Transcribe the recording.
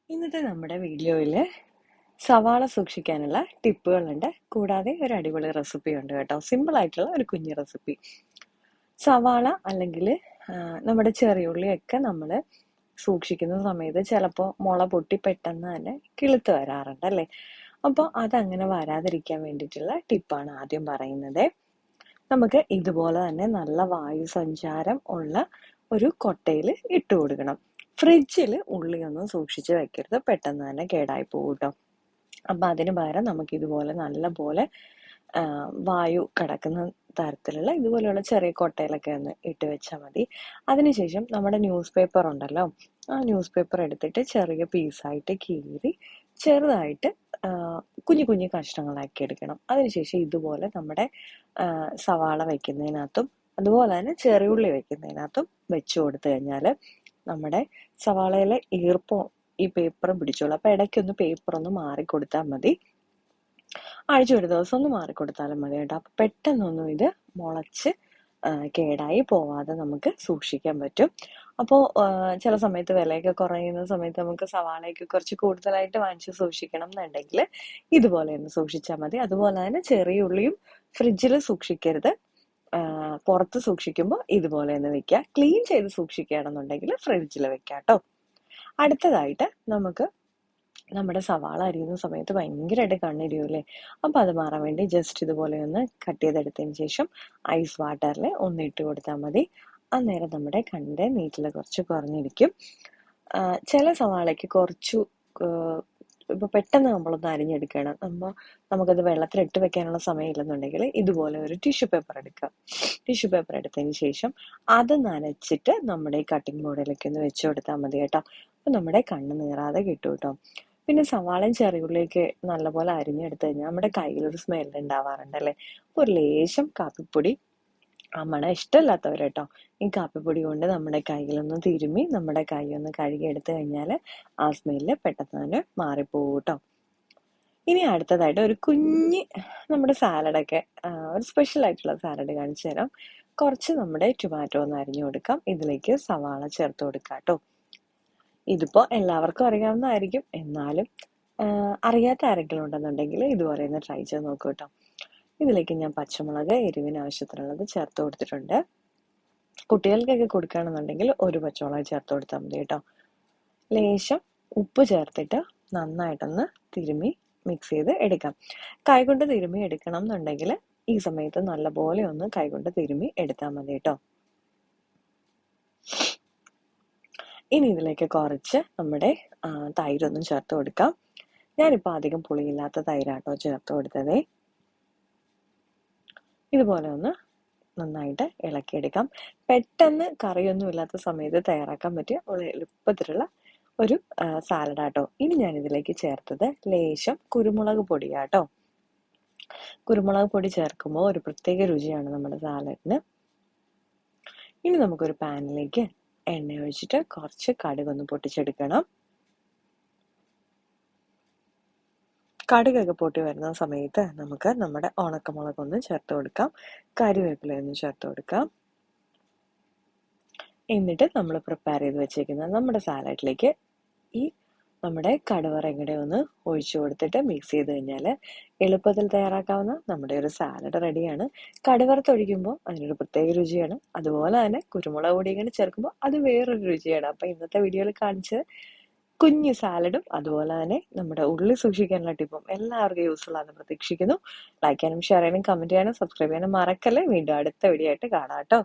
ഇന്നത്തെ നമ്മുടെ വീഡിയോയിൽ സവാള സൂക്ഷിക്കാനുള്ള ടിപ്പുകളുണ്ട്. കൂടാതെ ഒരു അടിപൊളി റെസിപ്പി ഉണ്ട് കേട്ടോ. സിമ്പിൾ ആയിട്ടുള്ള ഒരു കുഞ്ഞു റെസിപ്പി. സവാള അല്ലെങ്കിൽ നമ്മുടെ ചെറിയുള്ളിയൊക്കെ നമ്മൾ സൂക്ഷിക്കുന്ന സമയത്ത് ചിലപ്പോൾ മുള പൊട്ടി പെട്ടെന്ന് തന്നെ കിളുത്ത് വരാറുണ്ട് അല്ലേ. അപ്പോൾ അതങ്ങനെ വരാതിരിക്കാൻ വേണ്ടിയിട്ടുള്ള ടിപ്പാണ് ആദ്യം പറയുന്നത്. നമുക്ക് ഇതുപോലെ തന്നെ നല്ല വായു സഞ്ചാരം ഉള്ള ഒരു കൊട്ടയിൽ ഇട്ട് കൊടുക്കണം. ഫ്രിഡ്ജിൽ ഉള്ളിയൊന്നും സൂക്ഷിച്ച് വെക്കരുത്, പെട്ടെന്ന് തന്നെ കേടായി പോകും കേട്ടോ. അപ്പം അതിന് പകരം നമുക്ക് ഇതുപോലെ നല്ല പോലെ വായു കടക്കുന്ന തരത്തിലുള്ള ഇതുപോലെയുള്ള ചെറിയ കൊട്ടയിലൊക്കെ ഒന്ന് ഇട്ട് വെച്ചാൽ മതി. അതിനുശേഷം നമ്മുടെ ന്യൂസ് പേപ്പർ ഉണ്ടല്ലോ, ആ ന്യൂസ് പേപ്പർ എടുത്തിട്ട് ചെറിയ പീസായിട്ട് കീറി ചെറുതായിട്ട് കുഞ്ഞു കുഞ്ഞു കഷ്ണങ്ങളാക്കി എടുക്കണം. അതിനുശേഷം ഇതുപോലെ നമ്മുടെ സവാള വയ്ക്കുന്നതിനകത്തും അതുപോലെ തന്നെ ചെറിയുള്ളി വയ്ക്കുന്നതിനകത്തും വെച്ചു കൊടുത്തു കഴിഞ്ഞാൽ നമ്മുടെ സവാളയിലെ ഈർപ്പം ഈ പേപ്പർ പിടിച്ചോളൂ. അപ്പൊ ഇടയ്ക്കൊന്ന് പേപ്പർ ഒന്ന് മാറിക്കൊടുത്താൽ മതി. ആഴ്ച ഒരു ദിവസം ഒന്ന് മാറിക്കൊടുത്താലും മതി കേട്ടോ. അപ്പൊ പെട്ടെന്നൊന്നും ഇത് മുളച്ച് കേടായി പോവാതെ നമുക്ക് സൂക്ഷിക്കാൻ പറ്റും. അപ്പോൾ ചില സമയത്ത് വിലയൊക്കെ കുറയുന്ന സമയത്ത് നമുക്ക് സവാളയൊക്കെ കുറച്ച് കൂടുതലായിട്ട് വാങ്ങിച്ച് സൂക്ഷിക്കണം എന്നുണ്ടെങ്കിൽ ഇതുപോലെ ഒന്ന് സൂക്ഷിച്ചാൽ മതി. അതുപോലെ തന്നെ ചെറിയ ഉള്ളിയും ഫ്രിഡ്ജിൽ സൂക്ഷിക്കരുത്, പുറത്ത് സൂക്ഷിക്കുമ്പോൾ ഇതുപോലെ ഒന്ന് വെക്കുക. ക്ലീൻ ചെയ്ത് സൂക്ഷിക്കുകയാണെന്നുണ്ടെങ്കിൽ ഫ്രിഡ്ജിൽ വെക്കാം കേട്ടോ. അടുത്തതായിട്ട് നമുക്ക് നമ്മുടെ സവാള അരിയുന്ന സമയത്ത് ഭയങ്കരമായിട്ട് കണ്ണിരിയൂല്ലേ. അപ്പം അത് മാറാൻ വേണ്ടി ജസ്റ്റ് ഇതുപോലെ ഒന്ന് കട്ട് ചെയ്തെടുത്തതിന് ശേഷം ഐസ് വാട്ടറിൽ ഒന്ന് ഇട്ട് കൊടുത്താൽ മതി. അന്നേരം നമ്മുടെ കണ്ണിൻ്റെ നീറ്റിൽ കുറച്ച് കുറഞ്ഞിരിക്കും. ചില സവാളയ്ക്ക് കുറച്ചു ഇപ്പോൾ പെട്ടെന്ന് നമ്മളൊന്ന് അരിഞ്ഞെടുക്കണം, നമുക്കത് വെള്ളത്തിലിട്ട് വെക്കാനുള്ള സമയമില്ലെന്നുണ്ടെങ്കിൽ ഇതുപോലെ ഒരു ടിഷ്യൂ പേപ്പർ എടുക്കുക. ടിഷ്യൂ പേപ്പർ എടുത്തതിന് ശേഷം അത് നനച്ചിട്ട് നമ്മുടെ ഈ കട്ടിംഗ് ബോർഡിലേക്ക് ഒന്ന് വെച്ച് കൊടുത്താൽ മതി കേട്ടോ. അപ്പം നമ്മുടെ കണ്ണ് നീറാതെ കിട്ടും കേട്ടോ. പിന്നെ സവാളയും ചെറിയുള്ളിയൊക്കെ നല്ലപോലെ അരിഞ്ഞെടുത്ത് കഴിഞ്ഞാൽ നമ്മുടെ കയ്യിലൊരു സ്മെല്ല് ഉണ്ടാവാറുണ്ട് അല്ലേ. ഒരു ലേശം കാപ്പിപ്പൊടി, ആ മണം ഇഷ്ടമില്ലാത്തവർ കേട്ടോ, ഈ കാപ്പിപ്പൊടി കൊണ്ട് നമ്മുടെ കയ്യിലൊന്ന് തിരുമ്മി നമ്മുടെ കൈ ഒന്ന് കഴുകി എടുത്തു കഴിഞ്ഞാൽ ആ സ്മെല്ല് പെട്ടെന്ന് തന്നെ മാറിപ്പോകും കേട്ടോ. ഇനി അടുത്തതായിട്ട് ഒരു കുഞ്ഞ് നമ്മുടെ സാലഡൊക്കെ ഒരു സ്പെഷ്യൽ ആയിട്ടുള്ള സാലഡ് കാണിച്ചു തരാം. കുറച്ച് നമ്മുടെ ടൊമാറ്റോ ഒന്ന് അരിഞ്ഞു കൊടുക്കാം. ഇതിലേക്ക് സവാള ചേർത്ത് കൊടുക്കാം കേട്ടോ. ഇതിപ്പോൾ എല്ലാവർക്കും അറിയാവുന്നതായിരിക്കും, എന്നാലും അറിയാത്ത ആരെങ്കിലും ഉണ്ടെന്നുണ്ടെങ്കിൽ ഇതുപോലെ ഒന്ന് ട്രൈ ചെയ്ത് നോക്കൂ കേട്ടോ. ഇതിലേക്ക് ഞാൻ പച്ചമുളക് എരിവിന് ആവശ്യത്തിനുള്ളത് ചേർത്ത് കൊടുത്തിട്ടുണ്ട്. കുട്ടികൾക്കൊക്കെ കൊടുക്കുകയാണെന്നുണ്ടെങ്കിൽ ഒരു പച്ചമുളക് ചേർത്ത് കൊടുത്താൽ മതി കേട്ടോ. ലേശം ഉപ്പ് ചേർത്തിട്ട് നന്നായിട്ടൊന്ന് തിരുമ്മി മിക്സ് ചെയ്ത് എടുക്കാം. കൈകൊണ്ട് തിരുമ്മി എടുക്കണം എന്നുണ്ടെങ്കിൽ ഈ സമയത്ത് നല്ലപോലെ ഒന്ന് കൈകൊണ്ട് തിരുമ്മി എടുത്താൽ മതി കേട്ടോ. ഇനി ഇതിലേക്ക് കുറച്ച് നമ്മുടെ തൈരൊന്നും ചേർത്ത് കൊടുക്കാം. ഞാനിപ്പോൾ അധികം പുളിയില്ലാത്ത തൈരാട്ടോ ചേർത്ത് കൊടുത്തതേ. ഇതുപോലെ ഒന്ന് നന്നായിട്ട് ഇളക്കിയെടുക്കാം. പെട്ടെന്ന് കറിയൊന്നും ഇല്ലാത്ത സമയത്ത് തയ്യാറാക്കാൻ പറ്റിയ എളുപ്പത്തിലുള്ള ഒരു സാലഡാട്ടോ. ഇനി ഞാൻ ഇതിലേക്ക് ചേർത്തത് ലേശം കുരുമുളക് പൊടിയാട്ടോ. കുരുമുളക് പൊടി ചേർക്കുമ്പോൾ ഒരു പ്രത്യേക രുചിയാണ് നമ്മുടെ സാലഡിന്. ഇനി നമുക്കൊരു പാനിലേക്ക് എണ്ണ ഒഴിച്ചിട്ട് കുറച്ച് കടുകൊന്ന് പൊട്ടിച്ചെടുക്കണം. കടുകൊക്കെ പൊട്ടി വരുന്ന സമയത്ത് നമുക്ക് നമ്മുടെ ഉണക്കമുളകൊന്ന് ചേർത്ത് കൊടുക്കാം, കറിവേപ്പിലയൊന്ന് ചേർത്ത് കൊടുക്കാം. എന്നിട്ട് നമ്മൾ പ്രിപ്പയർ ചെയ്ത് വെച്ചേക്കുന്ന നമ്മുടെ സാലഡിലേക്ക് ഈ നമ്മുടെ കടുവറങ്ങടെ ഒന്ന് ഒഴിച്ചു കൊടുത്തിട്ട് മിക്സ് ചെയ്ത് കഴിഞ്ഞാൽ എളുപ്പത്തിൽ തയ്യാറാക്കാവുന്ന നമ്മുടെ ഒരു സാലഡ് റെഡിയാണ്. കടുവറുത്തൊഴിക്കുമ്പോൾ അതിനൊരു പ്രത്യേക രുചിയാണ്. അതുപോലെ തന്നെ കുരുമുളക് പൊടി ഇങ്ങനെ ചേർക്കുമ്പോൾ അത് വേറൊരു രുചിയാണ്. അപ്പം ഇന്നത്തെ വീഡിയോയിൽ കാണിച്ച് കുഞ്ഞു സാലഡും അതുപോലെ തന്നെ നമ്മുടെ ഉള്ളി സൂക്ഷിക്കാനുള്ള ടിപ്പും എല്ലാവർക്കും യൂസ്ഫുൾ ആണെന്ന് പ്രതീക്ഷിക്കുന്നു. ലൈക്ക് ചെയ്യാനും ഷെയർ ചെയ്യാനും കമന്റ് ചെയ്യാനും സബ്സ്ക്രൈബ് ചെയ്യാനും മറക്കല്ലേ. വീണ്ടും അടുത്ത വീഡിയോ ആയിട്ട് കാണാം കേട്ടോ.